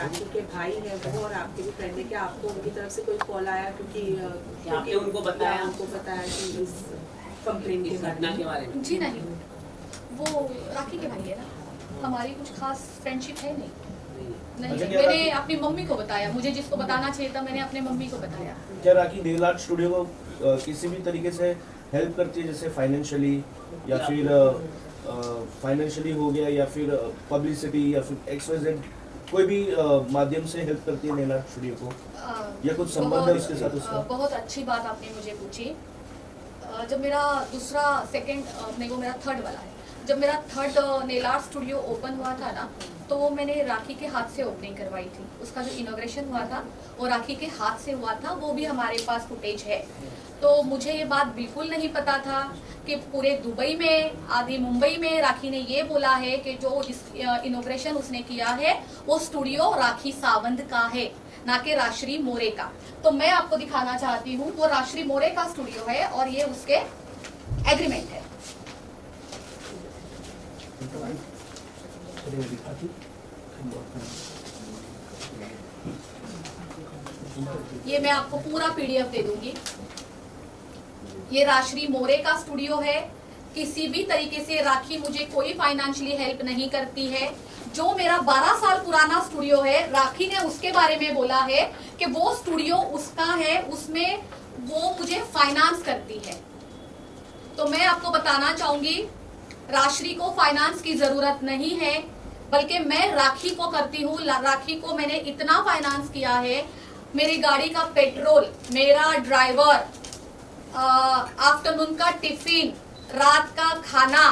राखी के भाई है वो और आपके भी फ्रेंड है, क्या आपको उनकी तरफ से कोई कॉल आया क्योंकि आपने उनको बताया कि इस कंप्लेंट इस घटना के बारे में? जी नहीं, वो राखी के भाई है ना, हमारी कुछ खास फ्रेंडशिप है नहीं। मैंने अपनी मम्मी को बताया, मुझे जिसको बताना चाहिए था मैंने अपने मम्मी को बताया। क्या राखी नेल आर्ट स्टूडियो को किसी भी तरीके से हेल्प करती है, जैसे फाइनेंशियली या फिर फाइनेंशियली हो गया या फिर पब्लिसिटी या फिर XYZ कोई भी माध्यम से हेल्प करती है नेल आर्ट स्टूडियो को, या कुछ संबंध है उसके साथ उसका? बहुत अच्छी बात आपने मुझे पूछी। जब मेरा मेरा थर्ड वाला है, जब मेरा third nail art studio open हुआ था ना, तो मैंने राखी के हाथ से ओपनिंग करवाई थी। उसका जो इनॉग्रेशन हुआ था वो राखी के हाथ से हुआ था, वो भी हमारे पास फुटेज है। तो मुझे ये बात बिल्कुल नहीं पता था कि पूरे दुबई में, आधी मुंबई में राखी ने ये बोला है कि जो इनॉग्रेशन उसने किया है वो स्टूडियो राखी सावंत का है, ना कि राश्री मोरे का। तो मैं आपको दिखाना चाहती हूँ, वो राश्री मोरे का स्टूडियो है और ये उसके एग्रीमेंट है। ये मैं आपको पूरा PDF दे दूंगी। ये राश्री मोरे का स्टूडियो है। किसी भी तरीके से राखी मुझे कोई फाइनेंशियली हेल्प नहीं करती है। जो मेरा 12 साल पुराना स्टूडियो है, राखी ने उसके बारे में बोला है कि वो स्टूडियो उसका है, उसमें वो मुझे फाइनेंस करती है। तो मैं आपको बताना चाहूंगी, राश्री को फाइनेंस की जरूरत नहीं है, बल्कि मैं राखी को करती हूँ। राखी को मैंने इतना फाइनेंस किया है, मेरी गाड़ी का पेट्रोल, मेरा ड्राइवर, आफ्टरनून का टिफिन, रात का खाना,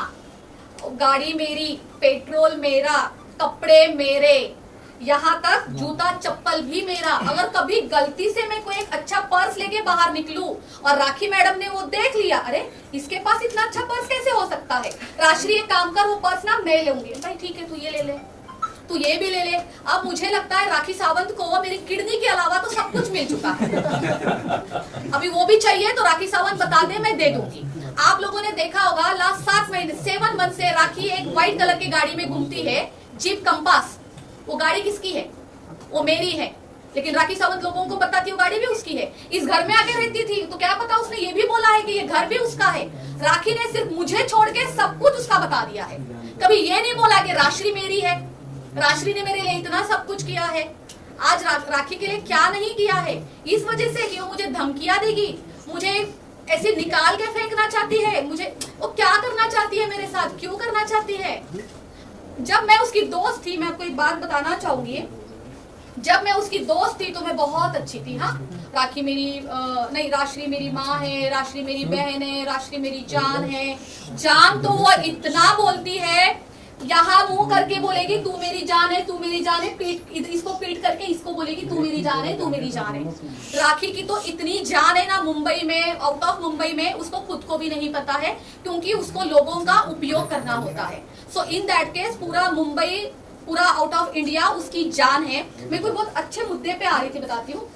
गाड़ी मेरी, पेट्रोल मेरा, कपड़े मेरे, यहाँ तक जूता चप्पल भी मेरा। अगर कभी गलती से मैं कोई एक अच्छा पर्स लेके बाहर निकलूं और राखी मैडम ने वो देख लिया, अरे इसके पास इतना अच्छा पर्स कैसे हो सकता है, राश्री एक काम कर, वो पर्स ना मैं लूंगी। भाई ठीक है, तू ये ले ले, तू ये भी ले ले। अब मुझे लगता है राखी सावंत को मेरी किडनी के अलावा तो सब कुछ मिल चुका है। अभी वो भी चाहिए तो राखी सावंत बता दे, मैं दे दूंगी। आप लोगों ने देखा होगा लास्ट 7 महीने 7 मंथ से राखी एक व्हाइट कलर की गाड़ी में घूमती है, जीप कंपास। वो गाड़ी किसकी है? वो मेरी है, लेकिन राखी सावंत लोगों को बताती है वो गाड़ी भी उसकी है। इस घर में आके रहती थी तो क्या पता उसने ये भी बोला है कि ये घर भी उसका है। राखी ने सिर्फ मुझे छोड़ के सब कुछ उसका बता दिया है। कभी ये नहीं बोला कि राश्री मेरी है। राश्री ने मेरे लिए इतना सब कुछ किया है, आज राखी के लिए क्या नहीं किया है। इस वजह से कि वो मुझे धमकियां देगी, मुझे ऐसे निकाल के फेंकना चाहती है, मुझे वो क्या करना चाहती है मेरे साथ, क्यों करना चाहती है। जब मैं उसकी दोस्त थी, मैं आपको एक बात बताना चाहूंगी, जब मैं उसकी दोस्त थी तो मैं बहुत अच्छी थी। हाँ, राखी मेरी नहीं, राश्री मेरी माँ है, राश्री मेरी बहन है, राश्री मेरी जान है। जान तो वो इतना बोलती है, यहाँ मुंह करके बोलेगी तू मेरी जान है, तू मेरी जान है, पीठ इसको पीठ करके इसको बोलेगी तू मेरी जान है, तू मेरी जान है। राखी की तो इतनी जान है ना, मुंबई में, आउट ऑफ मुंबई में, उसको खुद को भी नहीं पता है, क्योंकि उसको लोगों का उपयोग करना होता है। सो इन दैट केस पूरा मुंबई, पूरा आउट ऑफ इंडिया उसकी जान है। मैं कोई बहुत अच्छे मुद्दे पे आ रही थी, बताती हूँ।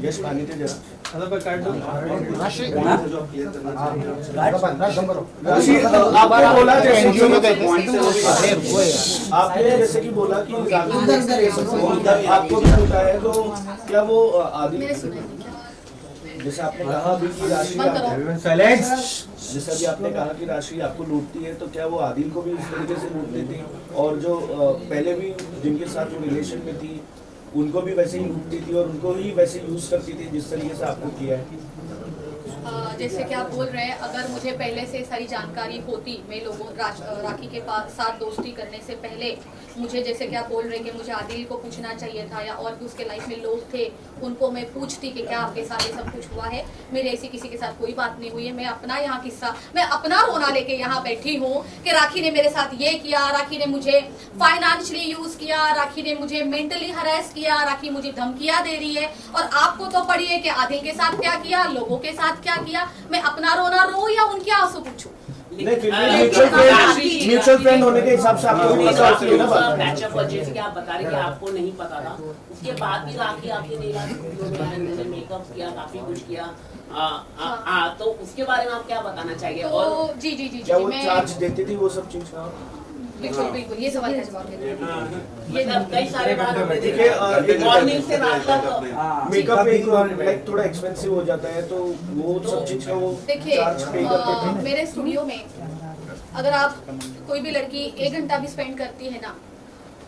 यश पानी दे जरा। आपने जैसे कि बोला कि आपको भी होता है, तो क्या वो आदि, जैसे आपने कहा अभी कि राशि, जैसे अभी आपने कहा कि राशि आपको लूटती है, तो क्या वो आदिल को भी इस तरीके से लूट लेती, और जो पहले भी जिनके साथ वो रिलेशन में थी उनको भी वैसे ही लूटती थी और उनको ही वैसे यूज करती थी जिस तरीके से आपको किया है? जैसे कि आप बोल रहे हैं, अगर मुझे पहले से सारी जानकारी होती, मैं लोगों राखी के साथ दोस्ती करने से पहले मुझे, जैसे कि आप बोल रहे हैं कि मुझे आदिल को पूछना चाहिए था, या और भी उसके लाइफ में लोग थे उनको मैं पूछती कि क्या आपके साथ ये सब कुछ हुआ है। मेरे ऐसी किसी के साथ कोई बात नहीं हुई है। मैं अपना यहाँ किस्सा, मैं अपना रोना लेके यहाँ बैठी हूँ कि राखी ने मेरे साथ ये किया, राखी ने मुझे फाइनेंशियली यूज किया, राखी ने मुझे मेंटली हरास किया, राखी मुझे धमकियां दे रही है। और आपको तो पड़ी है कि आदिल के साथ क्या किया, लोगों के साथ क्या किया। मैं अपना रोना रो या उनके आंसू पूछूं? नहीं फिर भी म्यूचुअल फ्रेंड होने के हिसाब से आपको भी पता होती है ना बात। मैचअप और जैसे कि आप बता रहे कि आपको नहीं पता था, उसके बाद भी राखी आपके नहीं आया, मेकअप किया, काफी कुछ किया, तो उसके बारे में आप क्या बताना चाहेंगे? और जी क्या वो चार्ज देती थी वो सब चीज का? बिल्कुल बिल्कुल, ये सवाल का जवाब देते हैं। मतलब कई सारे बार देखिए मॉर्निंग से रात तक मेकअप एक लाइक थोड़ा एक्सपेंसिव हो जाता है, तो वो सब चीज का वो देखिए चार्ज पे करते थे। मेरे स्टूडियो में अगर आप कोई भी लड़की 1 घंटा भी स्पेंड करती है ना,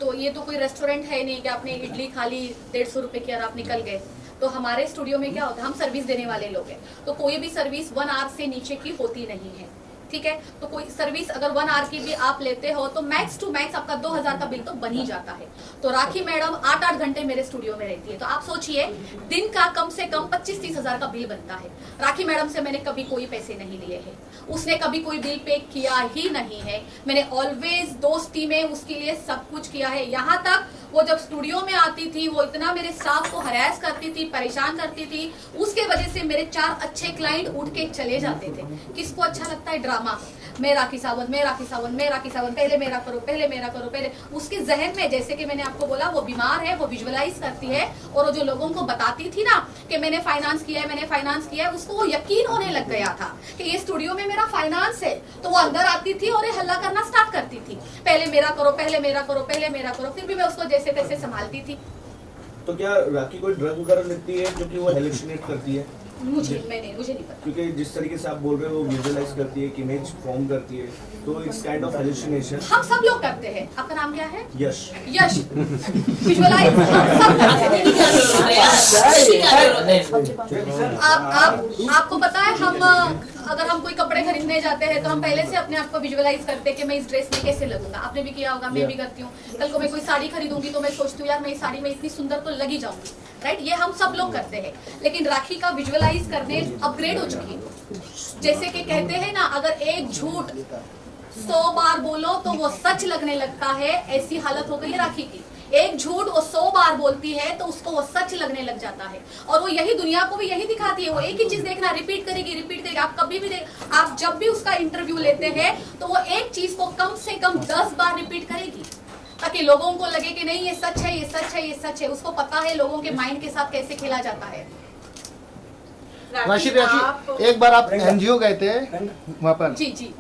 तो ये तो कोई रेस्टोरेंट है नहीं कि आपने इडली खा ली 150 रुपए की और आप निकल गए। तो हमारे स्टूडियो में क्या होता है, हम सर्विस देने वाले लोग हैं, तो कोई भी सर्विस 1 आवर से नीचे की होती नहीं है, ठीक है। तो कोई सर्विस अगर 1 आवर की भी आप लेते हो तो मैक्स टू मैक्स आपका 2000 का बिल तो बन ही जाता है। तो राखी मैडम 8-8 घंटे मेरे स्टूडियो में रहती है, तो आप सोचिए दिन का कम से कम 25-30 हजार का बिल बनता है। राखी मैडम से मैंने कभी कोई पैसे नहीं लिए हैं, उसने कभी कोई बिल पे किया ही नहीं है। मैंने ऑलवेज दोस्ती में उसके लिए सब कुछ किया है। यहाँ तक वो जब स्टूडियो में आती थी वो इतना मेरे स्टाफ को हरास करती थी, परेशान करती थी, उसके वजह से मेरे 4 अच्छे क्लाइंट उठ के चले जाते थे। किसको अच्छा लगता है ड्रामा, मैं राखी सावंत, मैं राखी सावंत, मैं राखी सावंत, पहले मेरा करो, पहले मेरा करो, पहले। उसके जहन में, जैसे कि मैंने आपको बोला, वो बीमार है, वो विजुअलाइज करती है, और वो जो लोगों को बताती थी ना कि मैंने फाइनेंस किया है, मैंने फाइनेंस किया है, उसको वो यकीन होने लग गया था कि ये स्टूडियो में मेरा फाइनेंस है। तो वो अंदर आती थी और ये हल्ला करना स्टार्ट करती थी, पहले मेरा करो, पहले मेरा करो, पहले मेरा करो। फिर भी मैं उसको जैसे तैसे संभालती थी। तो क्या राखी कोई ड्रग वगैरह लेती है जो कि वो हेलुसिनेट करती है? मुझे नहीं पता, क्योंकि जिस तरीके से आप बोल रहे हो वो विजुअलाइज करती है, एक इमेज फॉर्म करती है, तो इट्स काइंड ऑफ हेलुसिनेशन। हम सब लोग करते हैं। आपका नाम क्या है? यश। यश विजुअलाइज हम सब करते हैं। आपको पता है, हम अगर हम कोई कपड़े खरीदने जाते हैं तो हम पहले से अपने आप को विजुअलाइज करते हैं कि मैं इस ड्रेस में कैसे लगूंगा। आपने भी किया होगा, मैं भी करती हूँ। कल को मैं कोई साड़ी खरीदूंगी तो मैं सोचती हूँ यार मैं इस साड़ी में इतनी सुंदर तो लगी जाऊंगी, राइट। ये हम सब लोग करते हैं, लेकिन राखी का विजुअलाइज करने अपग्रेड हो चुकी है। जैसे कि कहते हैं ना, अगर एक झूठ 100 बार बोलो तो वो सच लगने लगता है, ऐसी हालत हो गई है राखी की। एक झूठ वो 100 बार बोलती है तो उसको वो सच लगने लग जाता है, और वो यही दुनिया को भी यही दिखाती है। वो एक ही चीज देखना, रिपीट करेगी। आप कभी भी आप जब भी उसका इंटरव्यू लेते हैं तो वो एक चीज को कम से कम 10 बार रिपीट करेगी, ताकि लोगों को लगे कि नहीं ये सच है, ये सच है, ये सच है। उसको पता है लोगों के माइंड के साथ कैसे खेला जाता है। राशि एक बार आप एनजीओ गए थे वहाँ पर, जी जी,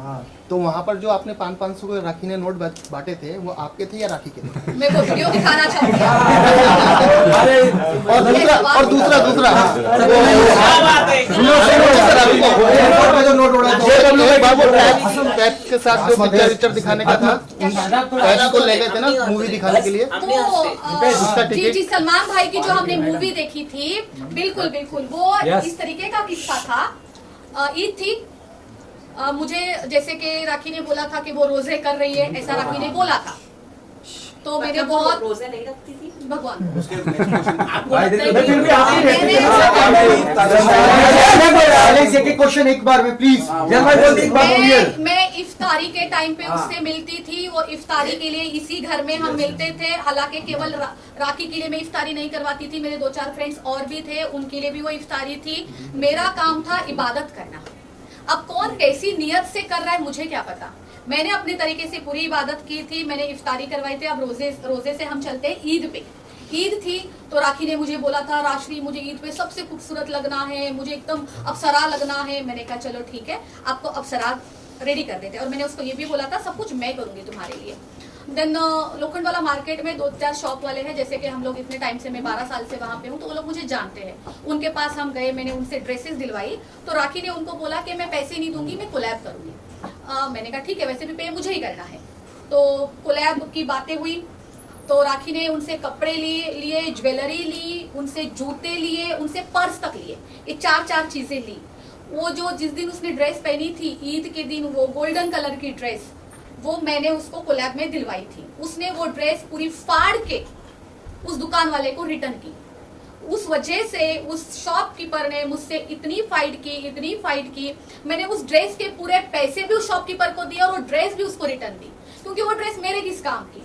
तो वहाँ पर जो आपने 500 को राखी ने नोट बांटे थे, वो आपके थे या राखी के थे? मैं वो वीडियो दिखाना चाहूंगी। और दूसरा जो नोट उड़ा टैक्स के साथ जो पिक्चर दिखाने का था, टैक्स को ले गए थे ना मूवी दिखाने के लिए, जी जी, सलमान भाई की जो हमने मूवी देखी थी, बिल्कुल बिल्कुल वो इस तरीके का किस्सा था। ईद थी, मुझे जैसे कि राखी ने बोला था कि वो रोजे कर रही है, ऐसा राखी ने बोला था। तो मैंने बहुत रोजे नहीं रखती थी भगवान, क्वेश्चन एक बार में प्लीज। मैं इफ्तारी के टाइम पे उससे मिलती थी। वो इफ्तारी के लिए इसी घर में हम मिलते थे। हालांकि केवल राखी के लिए मैं इफ्तारी नहीं करवाती थी, मेरे 2-4 फ्रेंड्स और भी थे, उनके लिए भी वो इफ्तारी थी। मेरा काम था इबादत करना। अब कौन कैसी नियत से कर रहा है मुझे क्या पता। मैंने अपने तरीके से पूरी इबादत की थी, मैंने इफ्तारी करवाई थी। अब रोजे से हम चलते हैं ईद पे। ईद थी तो राखी ने मुझे बोला था, राशि मुझे ईद पे सबसे खूबसूरत लगना है, मुझे एकदम अप्सरा लगना है। मैंने कहा चलो ठीक है, आपको अप्सरा रेडी कर देते। और मैंने उसको ये भी बोला था सब कुछ मैं करूंगी तुम्हारे लिए। देन लोखंड वाला मार्केट में 2-4 शॉप वाले हैं, जैसे कि हम लोग इतने टाइम से, मैं 12 साल से वहां पे हूँ, तो वो लोग मुझे जानते हैं। उनके पास हम गए, मैंने उनसे ड्रेसेस दिलवाई। तो राखी ने उनको बोला कि मैं पैसे नहीं दूंगी, मैं कोलैब करूंगी। मैंने कहा ठीक है, वैसे भी पे मुझे ही करना है। तो कोलैब की बातें हुई, तो राखी ने उनसे कपड़े लिए, ज्वेलरी ली, उनसे जूते लिए, उनसे पर्स तक लिए। ये 4 चीजें ली। वो जो जिस दिन उसने ड्रेस पहनी थी ईद के दिन, वो गोल्डन कलर की ड्रेस, वो मैंने उसको कोलैब में दिलवाई थी। उसने वो ड्रेस पूरी फाड़ के उस दुकान वाले को रिटर्न की। उस वजह से उस शॉपकीपर ने मुझसे इतनी फाइट की। मैंने उस ड्रेस के पूरे पैसे भी उस शॉपकीपर को दिए और वो ड्रेस भी उसको रिटर्न दी, क्योंकि वो ड्रेस मेरे किस काम की।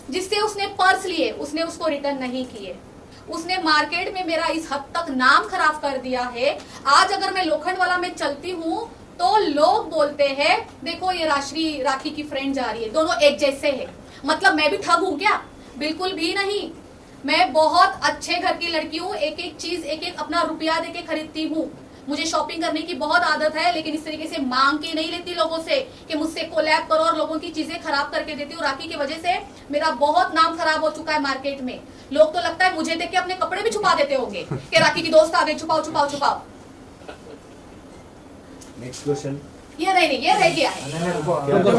जिससे उसने पर्स लिए, उसने उसको रिटर्न नहीं किए। उसने मार्केट में मेरा इस हद तक नाम खराब कर दिया है। आज अगर मैं लोखंड वाला में चलती हूँ तो लोग बोलते हैं देखो ये राखी की फ्रेंड जा रही है, दोनों एक जैसे है, मतलब मैं भी ठग हूं क्या? बिल्कुल भी नहीं। मैं बहुत अच्छे घर की लड़की हूँ, एक एक चीज एक एक अपना रुपया देके खरीदती हूँ। मुझे शॉपिंग करने की बहुत आदत है, लेकिन इस तरीके से मांग के नहीं लेती लोगों से कि मुझसे कोलैब करो और लोगों की चीजें खराब करके देती हूँ। राखी की वजह से मेरा बहुत नाम खराब हो चुका है मार्केट में। लोग तो लगता है मुझे देख के अपने कपड़े भी छुपा देते होंगे कि राखी की दोस्त आ गई, छुपाओ छुपाओ छुपाओ। Next question. ये नहीं, ये रह गया है।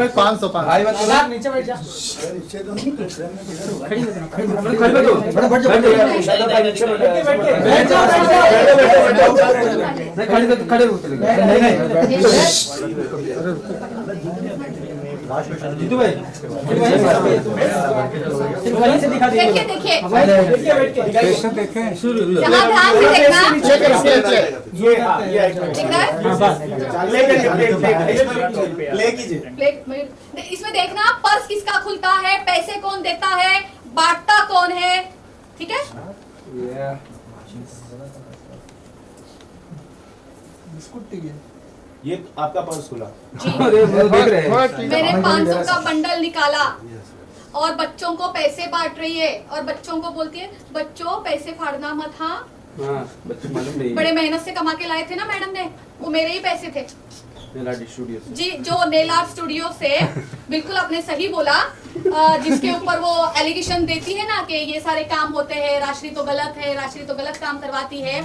500 नीचे बैठ जा। जीतू भाई देखिए देखिए, देखें यहाँ ध्यान से देखना, ये दिख रहा है? प्ले कीजिए। इसमें देखना पर्स किसका खुलता है, पैसे कौन देता है, बांटता कौन है, ठीक है? ये आपका पर्स खुला। मैंने 500 का बंडल निकाला और बच्चों को पैसे बांट रही है और बच्चों को बोलती है बच्चों पैसे फाड़ना मत। हाँ, बड़े मेहनत से कमा के लाए थे ना मैडम ने, वो मेरे ही पैसे थे जी, जो नेल आर्ट स्टूडियो से। बिल्कुल आपने सही बोला, जिसके ऊपर वो एलिगेशन देती है ना कि ये सारे काम होते हैं, राशि तो गलत है, राशि तो गलत काम करवाती है,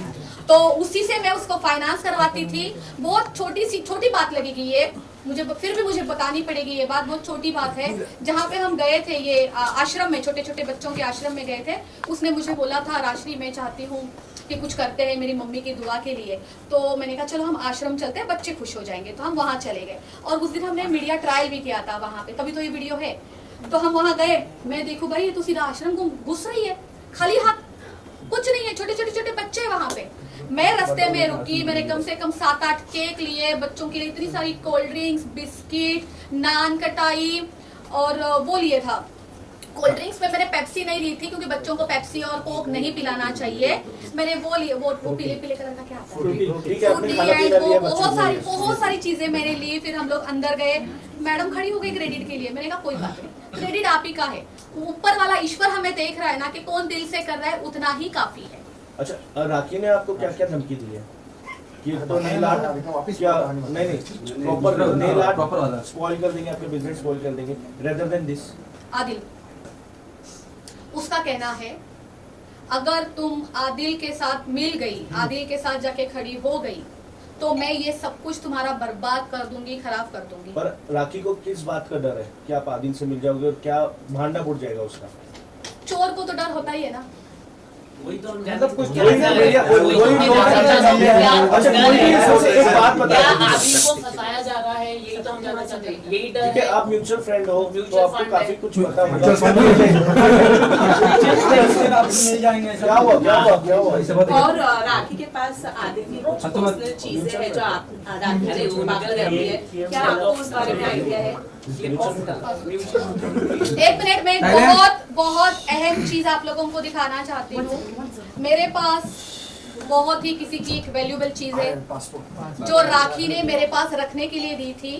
तो उसी से मैं उसको फाइनेंस करवाती थी। बहुत छोटी बात लगेगी ये मुझे, फिर भी मुझे बतानी पड़ेगी ये बात, बहुत छोटी बात है। जहाँ पे हम गए थे ये आश्रम में, छोटे छोटे बच्चों के आश्रम में गए थे, उसने मुझे बोला था राशि मैं चाहती हूँ कि कुछ करते हैं मेरी मम्मी की दुआ के लिए। तो मैंने कहा चलो हम आश्रम चलते हैं, बच्चे खुश हो जाएंगे, तो हम वहाँ चले गए। और उस दिन हमने मीडिया ट्रायल भी किया था वहाँ पे, तभी तो ये वीडियो है। तो हम वहाँ गए, मैं देखूँ भाई ये तो सीधा आश्रम को घुस रही है, खाली हाथ, कुछ नहीं है, छोटे बच्चे वहाँ पे। मैं रास्ते में रुकी, मैंने कम से कम 7-8 केक लिए बच्चों के लिए, इतनी सारी कोल्ड ड्रिंक्स, बिस्किट, नान कटाई और वो लिए था। कोल्ड ड्रिंक्स में मैंने पेप्सी नहीं ली थी क्योंकि बच्चों को पेप्सी और कोक नहीं पिलाना चाहिए। मैंने वो लिए, वो पीले कलर का क्या आता है, फ्रूटी एंड वो बहुत सारी चीजें मैंने ली। फिर हम लोग अंदर गए, मैडम खड़ी हो गई क्रेडिट के लिए। मैंने कहा कोई बात नहीं, क्रेडिट आप ही का है, ऊपर वाला ईश्वर हमें देख रहा है ना कि कौन दिल से कर रहा है, उतना ही काफी है। अच्छा, राखी ने आपको क्या क्या धमकी दी है कि तो नेल आर्ट क्या नहीं प्रॉपर नेल आर्ट स्पॉइल कर देंगे, आपके बिजनेस स्पॉइल कर देंगे, रेदर देन दिस? आदिल, उसका कहना है अगर तुम आदिल के साथ मिल गई, आदिल के साथ जाके खड़ी हो गई, तो मैं ये सब कुछ तुम्हारा बर्बाद कर दूंगी, खराब कर दूंगी। पर राखी को किस बात का डर है कि आप आदिल से मिल जाओगे और क्या भांडा फूट जाएगा उसका? चोर को तो डर होता ही है ना। वही तो हम मतलब कुछ जानना चाहते हैं। एक बात क्या बताइए, आदमी को फंसाया जा रहा है, यही तो हम जानना चाहते हैं। यही डर ठीक है, है। आप म्यूचुअल फ्रेंड हो तो म्यूचुअल आपको फंड काफी है। कुछ पता होगा। मिल जाएंगे क्या हुआ? और राखी के पास आदिल की कुछ पर्सनल चीजें हैं जो राखी से छुपा कर रखी है, क्या आपको उस बारे में आइडिया है? एक मिनट में बहुत अहम चीज आप लोगों को दिखाना चाहती हूँ। मेरे पास बहुत ही किसी की एक वैल्यूएबल चीज है जो राखी ने मेरे पास रखने के लिए दी थी,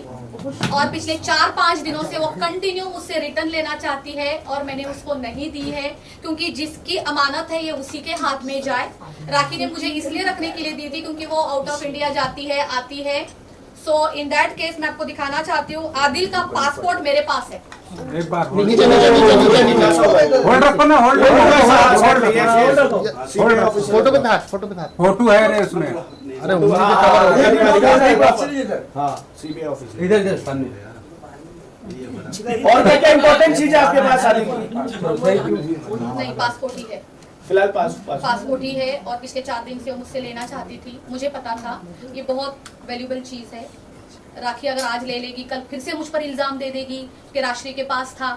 और पिछले 4-5 दिनों से वो कंटिन्यू मुझसे रिटर्न लेना चाहती है और मैंने उसको नहीं दी है, क्योंकि जिसकी अमानत है ये उसी के हाथ में जाए। राखी ने मुझे इसलिए रखने के लिए दी थी क्योंकि वो आउट ऑफ इंडिया जाती है, आती है। सो इन दैट केस मैं आपको दिखाना चाहती हूँ, आदिल का पासपोर्ट मेरे पास है। एक बार नीचे होल्ड रखो ना, होल्ड फोटो पे था, फोटो है रे उसमें। अरे उंगली पे कवर हो। हाँ, सीबीआई ऑफिस। इधर सामने। और क्या क्या इम्पोर्टेंट चीज है आपके पास आदिल की? नहीं, पासपोर्ट ही है फिलहाल पासपोर्ट पासपोर्ट ही है, और पिछले 4 दिन से वो मुझसे लेना चाहती थी। मुझे पता था ये बहुत वैल्यूएबल चीज है। राखी अगर आज ले लेगी, कल फिर से मुझ पर इल्जाम दे देगी कि राशि के पास था।